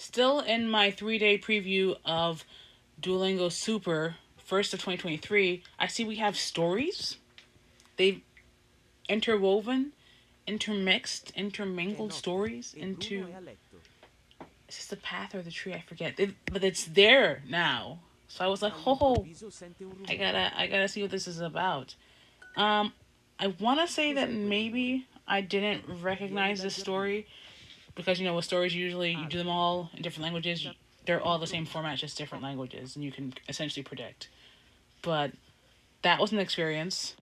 Still in my 3 day preview of Duolingo Super, first of 2023, I see we have stories. They've interwoven, intermixed, intermingled stories into. Is this the path or the tree? I forget. But it's there now. So I was like, oh, I gotta see what this is about. Um, I want to say that maybe I didn't recognize this story because with stories usually you do them all in different languages. They're all the same format, just different languages, and you can essentially predict. But that was an experience.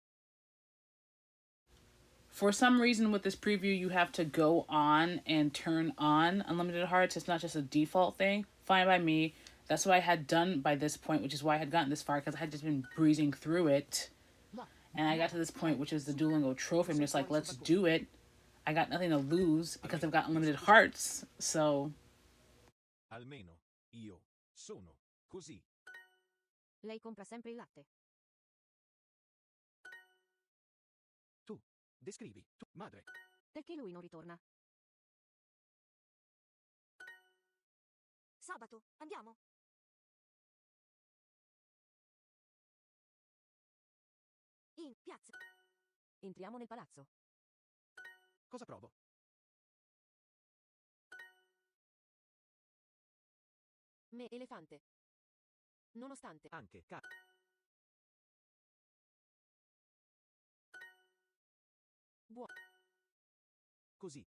For some reason, with this preview, you have to go on and turn on unlimited hearts. It's not just a default thing. Fine by me. That's what I had done by this point, which is why I had gotten this far because I had just been breezing through it. And I got to this point, which is the Duolingo trophy. I'm just like, let's do it. I got nothing to lose because I've got unlimited hearts. So Almeno io sono così. Lei compra sempre il latte. Tu descrivi tu madre. Perché lui non ritorna? Sabato, andiamo. In piazza. Entriamo nel palazzo. Cosa provo? Me elefante. Nonostante. Anche Buono. così.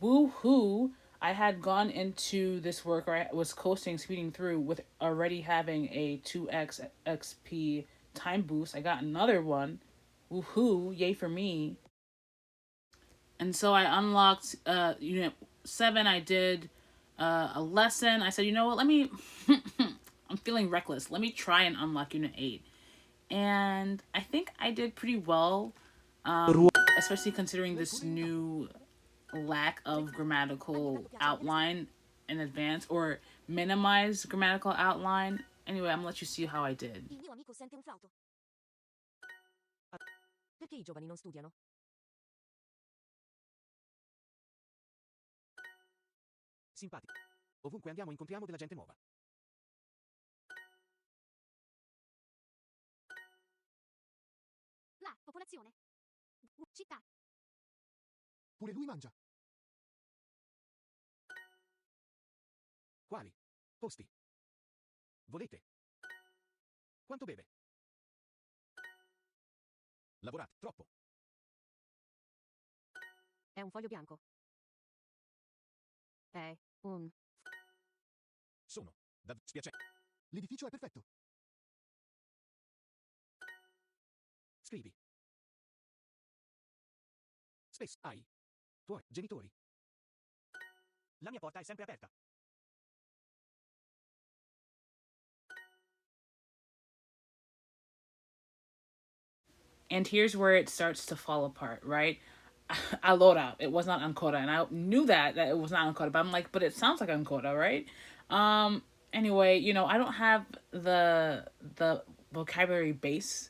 woohoo! I had gone into this work, or I was coasting, speeding through with already having a 2x XP time boost. I got another one. Woohoo! Yay for me. And so I unlocked unit 7. I did a lesson. I said, you know what, let me. I'm feeling reckless. Let me try and unlock unit 8. And I think I did pretty well, especially considering this new lack of grammatical outline in advance or minimize grammatical outline. Anyway, I'm gonna let you see how I did. Il mio amico sente un flauto. Perché i giovani non studiano? Simpatico. Ovunque andiamo incontriamo della gente nuova. La popolazione. Città. Pure lui mangia. Quali? Posti. Volete? Quanto beve? Lavorate troppo. È un foglio bianco. È un. Sono. Da spiacere. L'edificio è perfetto. Scrivi. Spesso hai tuoi genitori. La mia porta è sempre aperta. And here's where it starts to fall apart, right? I load out. It was not Ancora, and I knew that it was not Ancora, but I'm like, but it sounds like Ancora, right? Um. Anyway, I don't have the vocabulary base,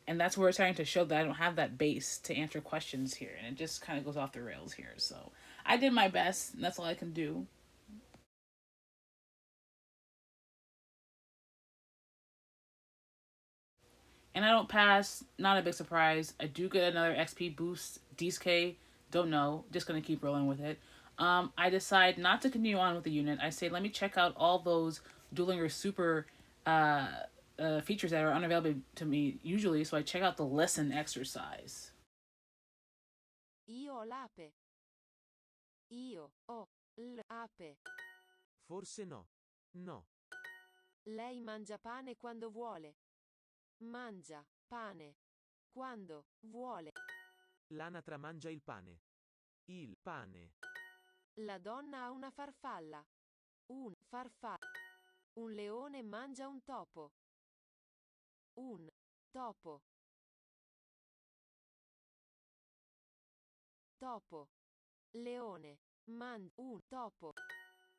and that's where it's starting to show that I don't have that base to answer questions here, and it just kind of goes off the rails here. So I did my best, and that's all I can do. And I don't pass. Not a big surprise. I do get another XP boost. DK, don't know. Just gonna keep rolling with it. I decide not to continue on with the unit. I say, let me check out all those Duolingo Super features that are unavailable to me usually. So I check out the lesson exercise. Io ho l'ape. Io ho l'ape. Forse no. No. Lei mangia pane quando vuole. Mangia pane quando vuole. L'anatra mangia il pane. Il pane. La donna ha una farfalla. Un farfalla. Un leone mangia un topo. Un topo. Topo. Leone. Un topo.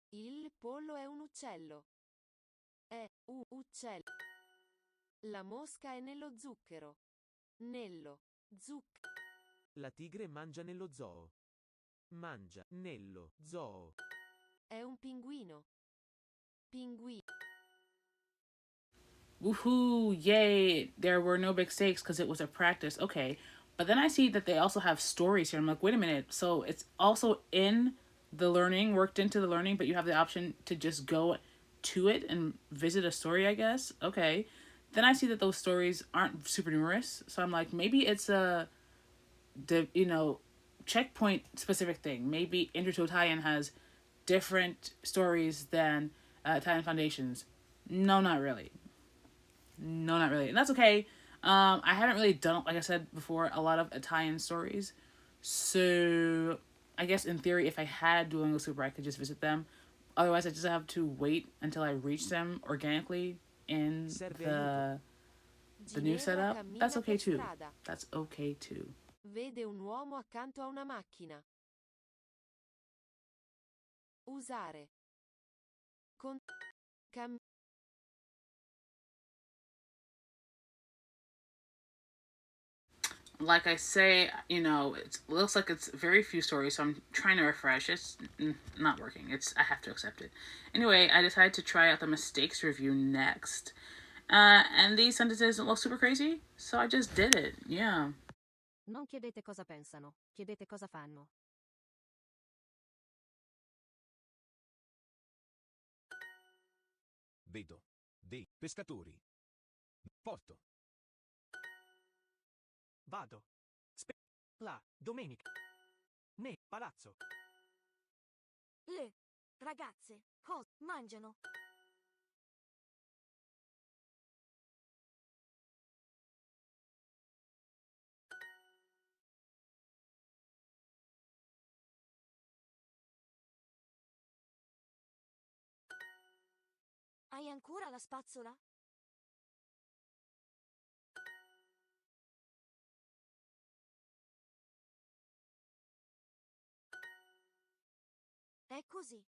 Il pollo è un uccello. È un uccello. La mosca è nello zucchero. Nello zucchero. La tigre mangia nello zoo. mangia nello zoo. È un pinguino. Pinguino. Woohoo! Yay! There were no mistakes because it was a practice. Okay. But then I see that they also have stories here. I'm like, wait a minute. So it's also in the learning, worked into the learning, but you have the option to just go to it and visit a story, I guess. Okay. Then I see that those stories aren't super numerous. So I'm like, maybe it's a checkpoint specific thing. Maybe Intro to Italian has different stories than Italian Foundations. No, not really. No, not really. And that's okay. I haven't really done, like I said before, a lot of Italian stories. So I guess in theory, if I had Duolingo Super, I could just visit them. Otherwise, I just have to wait until I reach them organically in Serve aiuto. the new Ginevra setup. That's cammina okay per too. strada. That's okay too. Vede un uomo accanto a una macchina. Usare. Con. Cam. Like I say, it looks like it's very few stories, so I'm trying to refresh. It's not working. I have to accept it. Anyway, I decided to try out the mistakes review next. And these sentences don't look super crazy, so I just did it. Yeah. Non chiedete cosa pensano, chiedete cosa fanno. Vedo dei pescatori. Porto. Vado. La domenica. Ne palazzo. Le ragazze cosa mangiano? Hai ancora la spazzola? È così.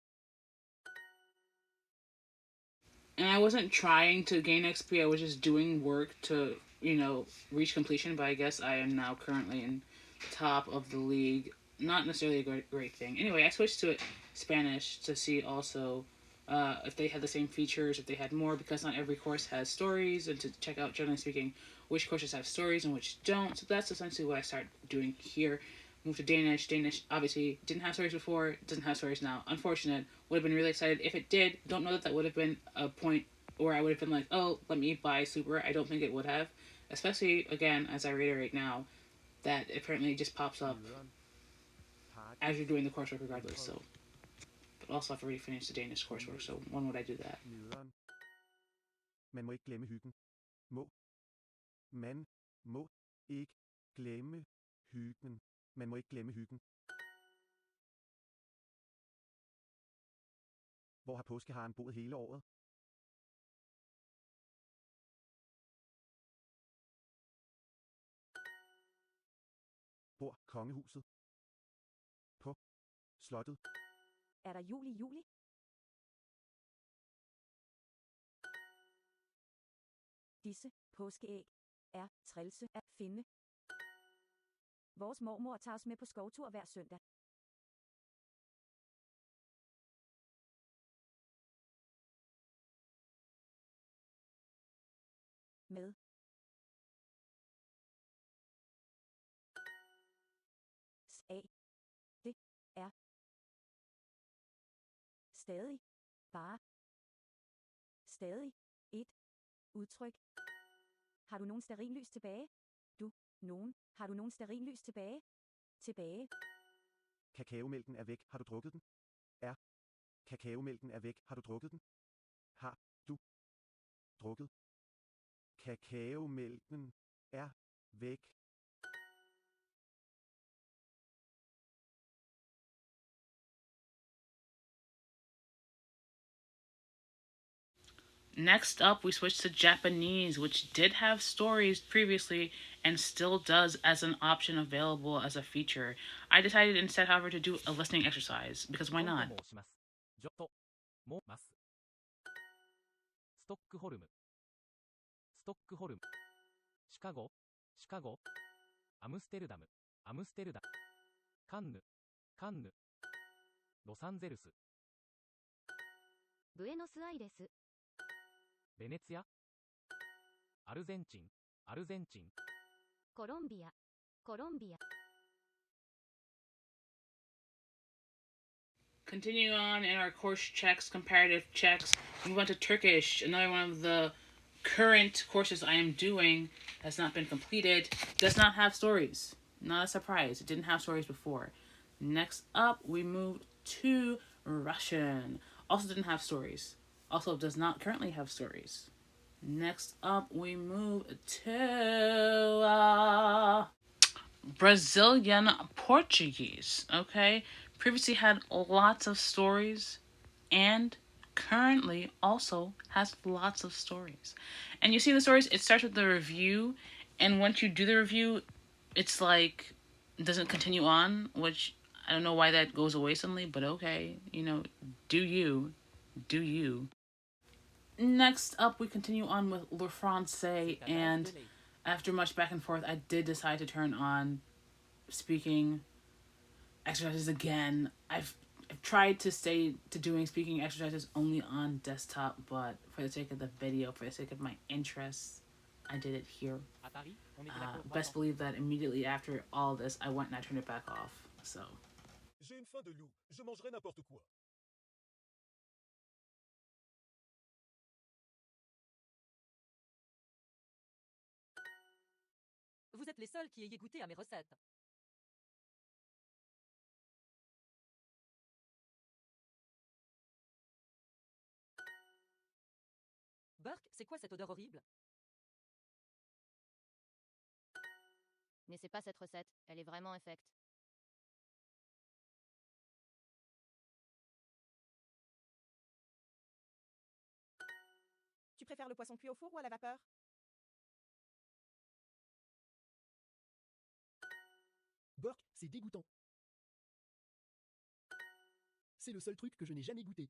And I wasn't trying to gain XP, I was just doing work to, reach completion, but I guess I am now currently in the top of the league. Not necessarily a great thing. Anyway, I switched to Spanish to see also if they had the same features, if they had more, because not every course has stories, and to check out, generally speaking, which courses have stories and which don't. So that's essentially what I started doing here. Moved to Danish. Danish obviously didn't have stories before, doesn't have stories now. Unfortunate. Would have been really excited if it did. Don't know that that would have been a point where I would have been like, oh, let me buy Super. I don't think it would have. Especially, again, as I reiterate now, that apparently it just pops up as you're doing the coursework regardless. So, but also I've already finished the Danish coursework, so when would I do that? Nederen. Man må ikke glemme hyggen. Må. Man må ikke glemme hyggen. Man må ikke glemme hyggen. Hvor har påskeharen boet hele året? Bor kongehuset på slottet? Er der jul i juli? Disse påskeæg er trælse at finde. Vores mormor tager os med på skovtur hver søndag. Med. A. Det er stadig bare stadig et udtryk. Har du nogen stearinlys tilbage? Har du nogen stearinlys tilbage? Tilbage. Kakaomælken er væk. Har du drukket den? Er. Kakaomælken er væk. Har du drukket den? Har du drukket? Kakaomælken er væk. Next up, we switched to Japanese, which did have stories previously and still does as an option available as a feature. I decided instead, however, to do a listening exercise because why ジョン not? と申します。ジョともます。ストックホルム。ストックホルム。シカゴ。シカゴ。アムステルダム。アムステルダム。カンヌ。カンヌ、ロサンゼルス、ブエノスアイレス、ベネツィア、アルゼンチン、アルゼンチン、コロンビア、コロンビア。Continuing on in our course checks, comparative checks, we went to Turkish, another one of the current courses I am doing has not been completed, does not have stories. Not a surprise, it didn't have stories before. Next up, we moved to Russian. Also didn't have stories. Also does not currently have stories. Next up, we move to Brazilian Portuguese. Okay, previously had lots of stories, and currently also has lots of stories. And you see the stories. It starts with the review, and once you do the review, it's like it doesn't continue on, which I don't know why that goes away suddenly, but okay, do you, do you. Next up, we continue on with Le Francais, and after much back and forth, I did decide to turn on speaking exercises again. I've tried to stay to doing speaking exercises only on desktop, but for the sake of the video, for the sake of my interests, I did it here. Best believe that immediately after all this, I went and I turned it back off. So. J'ai une faim de loup, je mangerai n'importe quoi. Vous êtes les seuls qui ayez goûté à mes recettes. Burke, c'est quoi cette odeur horrible? N'essaie pas cette recette, elle est vraiment infecte. Tu préfères le poisson cuit au four ou à la vapeur? Burke, c'est dégoûtant. C'est le seul truc que je n'ai jamais goûté.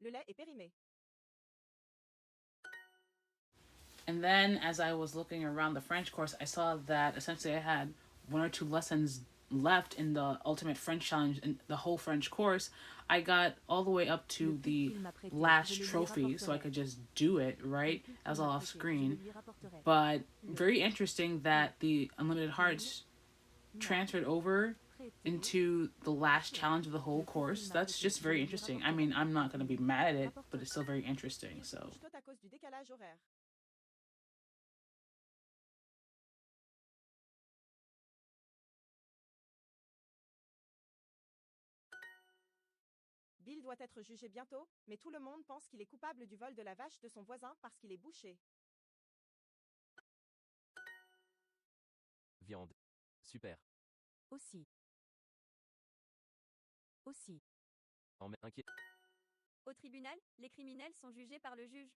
Le lait est périmé. And then, as I was looking around the French course, I saw that essentially I had one or two lessons left in the Ultimate French Challenge in the whole French course. I got all the way up to the last trophy, so I could just do it, right? That was all off screen. But very interesting that the Unlimited Hearts transferred over into the last challenge of the whole course. That's just very interesting. I mean, I'm not going to be mad at it, but it's still very interesting, so. À cause du décalage horaire. Bill doit être jugé bientôt, mais tout le monde pense qu'il est coupable du vol de la vache de son voisin parce qu'il est bouché. Viande. Super. Aussi. Aussi. Inquiet. Au tribunal, les criminels sont jugés par le juge.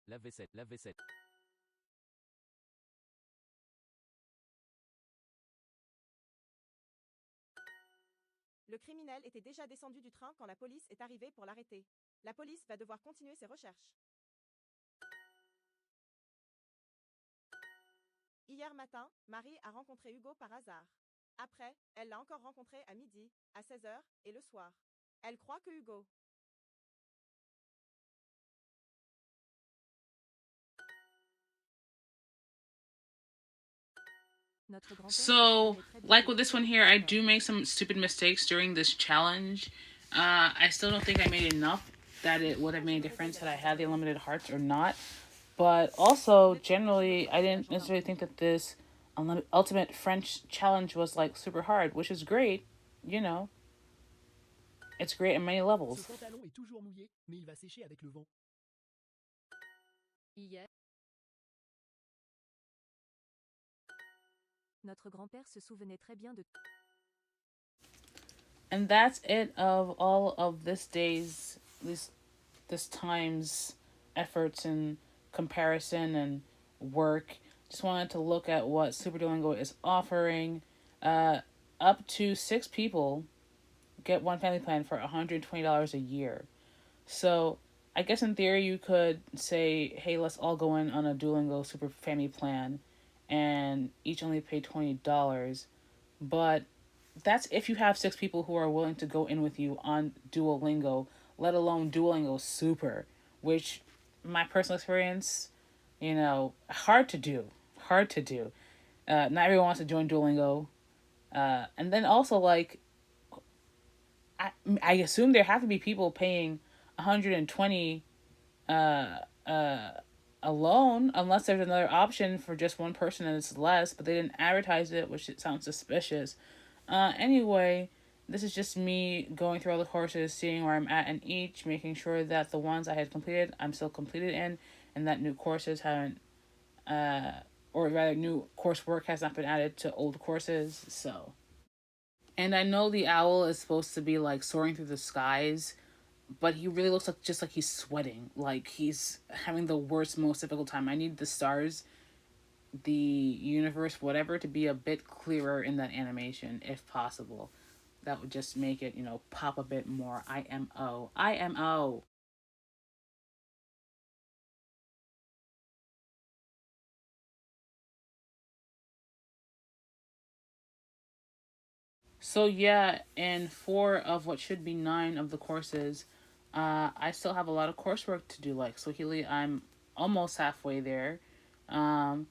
Lave-vaisselle, lave-vaisselle. Le criminel était déjà descendu du train quand la police est arrivée pour l'arrêter. La police va devoir continuer ses recherches. Hier matin, Marie a rencontré Hugo par hasard. Après, elle l'a encore rencontré à midi, à 16h et le soir. Elle croit que Hugo. So, like with this one here, I do make some stupid mistakes during this challenge. I still don't think I made enough that it would have made a difference had I had the unlimited hearts or not. But also, generally, I didn't necessarily think that this ultimate French challenge was like super hard, which is great, you know. It's great at many levels. Ce pantalon est toujours mouillé, mais il va sécher avec le vent. Hier. Notre grand-père se souvenait très bien de. And that's it of all of this time's efforts and comparison and work. Just wanted to look at what Super Duolingo is offering. Up to 6 people get one family plan for $120 a year. So I guess in theory you could say, hey, let's all go in on a Duolingo super family plan and each only pay $20. But that's if you have six people who are willing to go in with you on Duolingo, let alone Duolingo Super, which my personal experience, hard to do. Hard to do. Not everyone wants to join Duolingo. And then also, like, I assume there have to be people paying 120 uh, uh, alone, unless there's another option for just one person and it's less, but they didn't advertise it, which it sounds suspicious. Anyway, this is just me going through all the courses, seeing where I'm at in each, making sure that the ones I had completed, I'm still completed in, and that new courses haven't, or rather, new coursework has not been added to old courses. So, and I know the owl is supposed to be like soaring through the skies, but he really looks like just like he's sweating, like he's having the worst, most difficult time. I need the stars, the universe, whatever, to be a bit clearer in that animation if possible. That would just make it, pop a bit more. IMO. IMO. So yeah, in four of what should be nine of the courses, I still have a lot of coursework to do. Like Swahili, I'm almost halfway there. Um,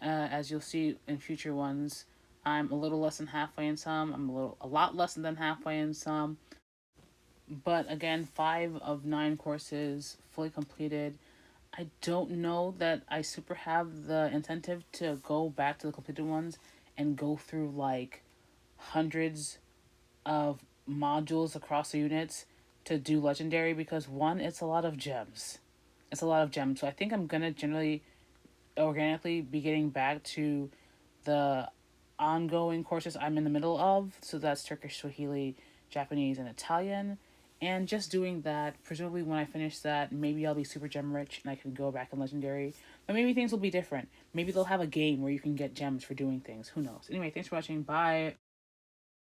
as you'll see in future ones, I'm a little less than halfway in some. I'm a lot less than halfway in some. But again, five of nine courses fully completed. I don't know that I super have the incentive to go back to the completed ones and go through like hundreds of modules across the units to do legendary, because one, it's a lot of gems. It's a lot of gems. So I think I'm gonna generally organically be getting back to the ongoing courses I'm in the middle of. So that's Turkish, Swahili, Japanese, and Italian. And just doing that, presumably when I finish that, maybe I'll be super gem rich and I can go back in Legendary. But maybe things will be different. Maybe they'll have a game where you can get gems for doing things. Who knows? Anyway, thanks for watching. Bye.